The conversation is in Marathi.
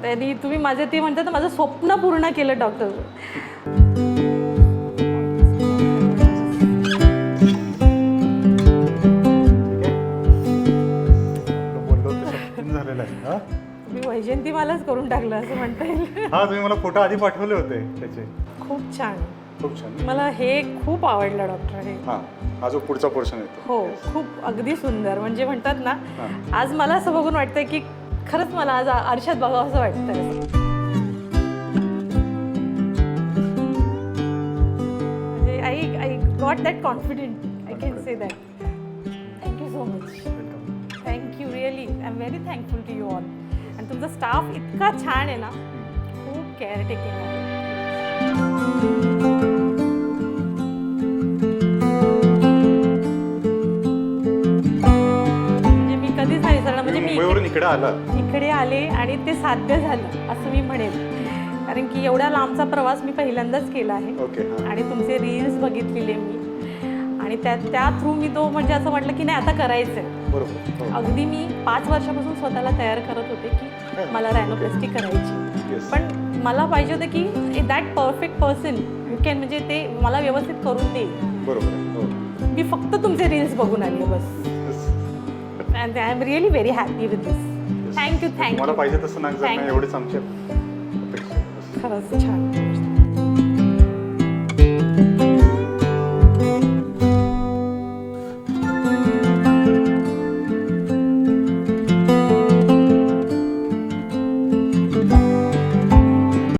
त्यांनी तुम्ही माझे ते म्हणतात ना, माझं स्वप्न पूर्ण केलं डॉक्टर. तुम्ही वैजयंतीमालाच करून टाकलं असं म्हणता येईल. हा, तुम्ही मला फोटो आधी पाठवले होते त्याचे. खूप छान. खूप छान. मला हे खूप आवडलं डॉक्टर. हे हा जो पुढचा पोर्शन येतो. हो, खूप अगदी सुंदर. म्हणजे म्हणतात ना, आज मला असं बघून वाटतंय की खरंच मला आज आरशात बघावं असं वाटतंय. म्हणजे I got that confident, I can say that. Thank you so much. Thank you, really I am very thankful to you all. आणि तुमचा स्टाफ इतका छान आहे ना, खूप केअर टेकिंग आहे. म्हणजे मी कधीच नाही विसरणार. म्हणजे मी इकडे आले आणि ते साध्य झालं असं मी म्हणेन. कारण की एवढ्या लांबचा प्रवास मी पहिल्यांदाच केला आहे. आणि तुमचे रील्स बघितलेले मी, आणि त्या थ्रू मी तो म्हणजे असं वाटलं की नाही आता करायचं आहे. बरोबर. अगदी मी 5 वर्षापासून स्वतःला तयार करत होते की मला रॅनोप्लास्टी करायची. पण मला पाहिजे होतं की that perfect person you can, म्हणजे ते मला व्यवस्थित करून देईल. बरोबर. मी फक्त तुमचे रील्स बघून आली बस. And I am really very happy with this. Thank you. मला पाहिजे तसं नाही, एवढेच आमच्या अपेक्षा. खरंच छान.